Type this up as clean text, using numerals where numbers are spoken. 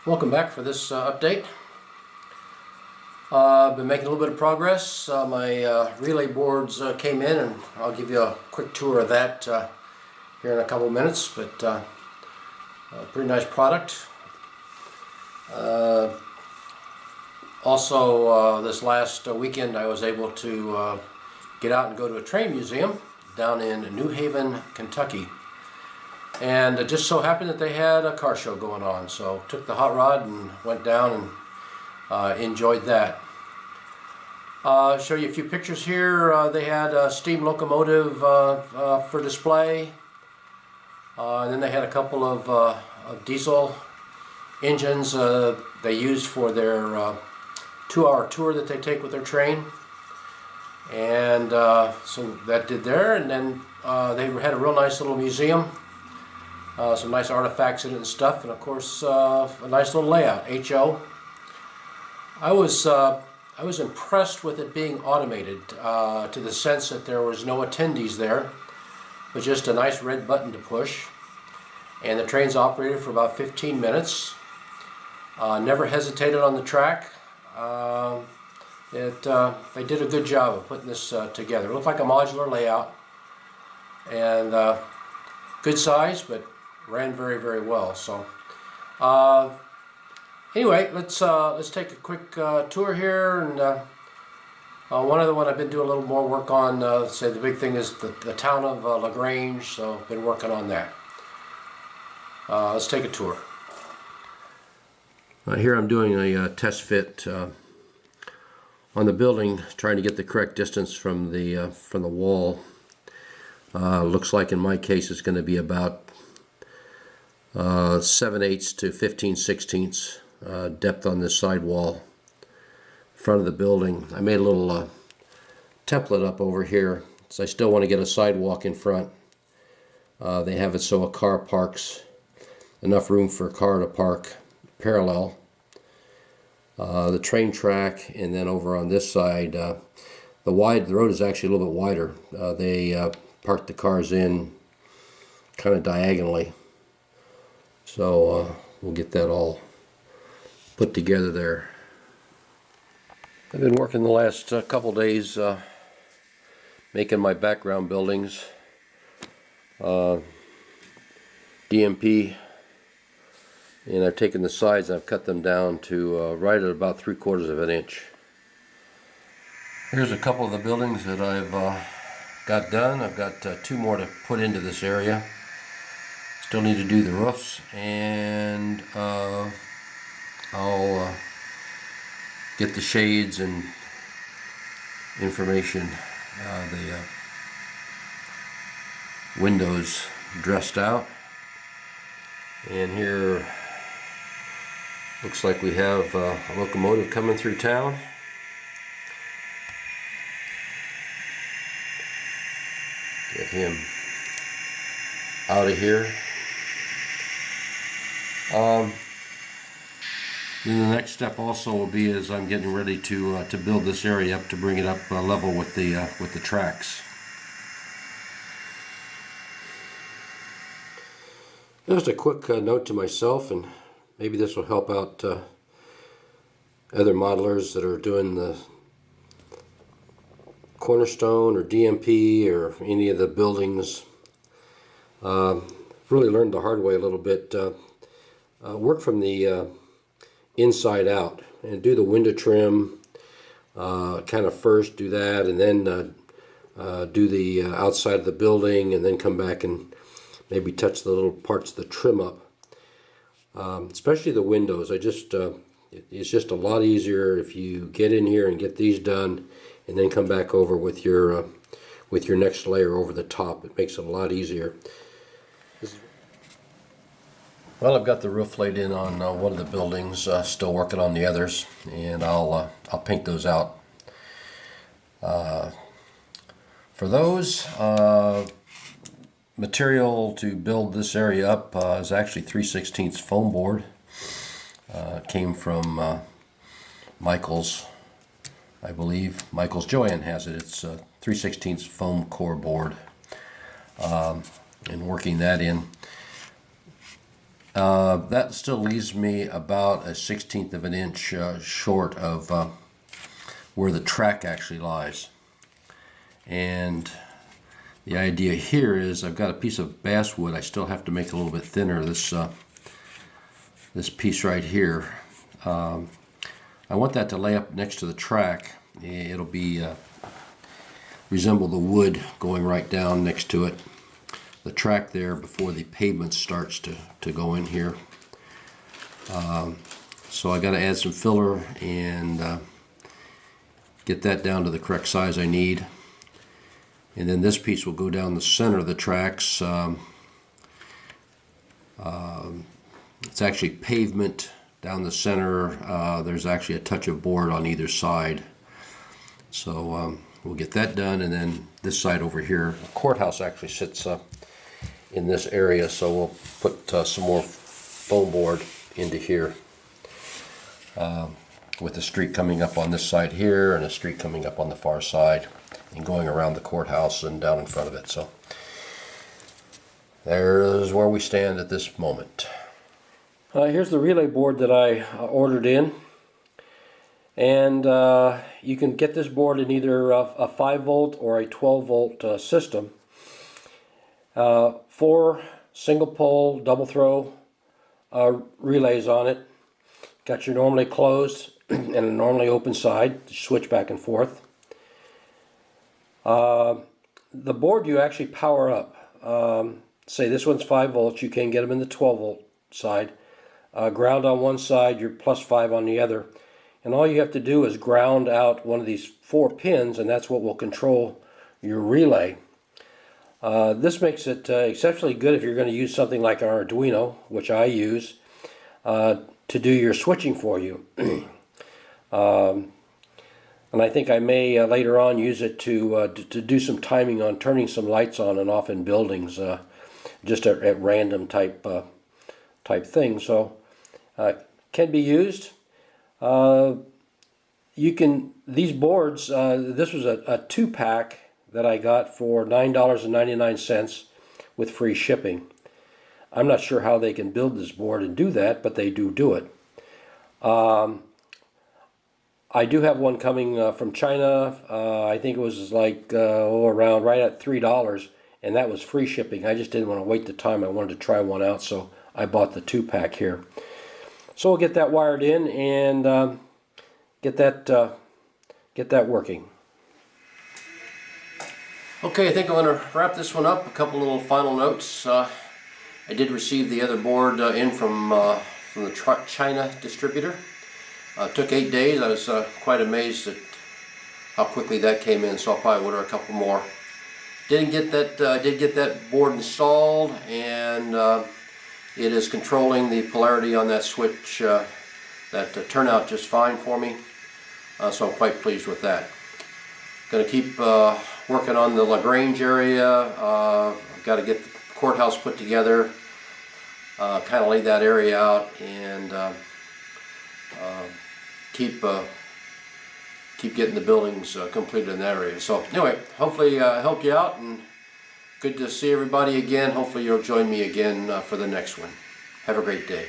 Welcome back for this update. I've been making a little bit of progress. My relay boards came in, and I'll give you a quick tour of that here in a couple of minutes, but a pretty nice product. Also, this last weekend I was able to get out and go to a train museum down in New Haven, Kentucky. And it just so happened that they had a car show going on, so took the hot rod and went down and enjoyed that. Show you a few pictures here. They had a steam locomotive for display, and then they had a couple of diesel engines they used for their 2-hour tour that they take with their train. And so that did there, and then they had a real nice little museum. Some nice artifacts in it and stuff, and of course a nice little layout. HO. I was impressed with it being automated to the sense that there was no attendees there, but just a nice red button to push. And the train's operated for about 15 minutes. Never hesitated on the track. They did a good job of putting this together. It looked like a modular layout, and good size, but ran very, very well. So anyway, let's take a quick tour here. And one other one I've been doing a little more work on. Say the big thing is the town of Grange, so been working on that. Let's take a tour. Here I'm doing a test fit on the building, trying to get the correct distance from the wall. Looks like in my case it's going to be about 7/8 to 15/16 depth on this side wall, front of the building. I made a little template up over here, so I still want to get a sidewalk in front. They have it so a car parks, enough room for a car to park parallel. The train track, and then over on this side, the road is actually a little bit wider. They park the cars in kind of diagonally. So we'll get that all put together there. I've been working the last couple days making my background buildings. DMP, and I've taken the sides and I've cut them down to right at about 3/4 of an inch. Here's a couple of the buildings that I've got done. I've got 2 more to put into this area. Still need to do the roofs, and I'll get the shades and information, the windows dressed out. And here looks like we have a locomotive coming through town. Get him out of here. Then the next step also will be as I'm getting ready to build this area up to bring it up level with the tracks. Just a quick note to myself, and maybe this will help out other modelers that are doing the cornerstone or DMP or any of the buildings. Really learned the hard way a little bit. Work from the inside out and do the window trim kind of first, do that, and then do the outside of the building, and then come back and maybe touch the little parts of the trim up. Especially the windows. It's just a lot easier if you get in here and get these done and then come back over with your next layer over the top. It makes it a lot easier. Well, I've got the roof laid in on one of the buildings, still working on the others, and I'll paint those out. For those, material to build this area up is actually 3/16 foam board. It came from Michael's, I believe. Michael's Joanne has it. It's 3/16 foam core board, and working that in. That still leaves me about a 1/16 of an inch short of where the track actually lies. And the idea here is I've got a piece of basswood I still have to make a little bit thinner, this piece right here. I want that to lay up next to the track. It'll be resemble the wood going right down next to it, the track there before the pavement starts to go in here. So I got to add some filler and get that down to the correct size I need. And then this piece will go down the center of the tracks. It's actually pavement down the center. There's actually a touch of board on either side. So we'll get that done, and then this side over here, the courthouse actually sits in this area, so we'll put some more foam board into here with the street coming up on this side here and a street coming up on the far side and going around the courthouse and down in front of it. So there's where we stand at this moment. Here's the relay board that I ordered in, and you can get this board in either a 5-volt or a 12-volt system. 4 single pole double throw relays on it. Got your normally closed and a normally open side to switch back and forth. The board you actually power up. Say this one's 5 volts, you can get them in the 12-volt side. Ground on one side, you're +5 on the other. And all you have to do is ground out one of these 4 pins, and that's what will control your relay. This makes it exceptionally good if you're going to use something like an Arduino, which I use, to do your switching for you. And I think I may later on use it to do some timing on turning some lights on and off in buildings, just at random type things. So can be used. These boards, this was a 2-pack that I got for $9.99 with free shipping. I'm not sure how they can build this board and do that, but they do it. I do have one coming from China. I think it was like around right at $3, and that was free shipping. I just didn't want to wait the time. I wanted to try one out, so I bought the 2-pack here. So we'll get that wired in and get that working. Okay, I think I'm going to wrap this one up. A couple little final notes. I did receive the other board in from the China distributor. Took 8 days. I was quite amazed at how quickly that came in, so I'll probably order a couple more. Did get that board installed, and it is controlling the polarity on that switch. That turned out just fine for me, so I'm quite pleased with that. Going to keep working on the Grange area. I've got to get the courthouse put together, kind of lay that area out, and keep getting the buildings completed in that area. So anyway, hopefully I helped you out, and good to see everybody again. Hopefully you'll join me again for the next one. Have a great day.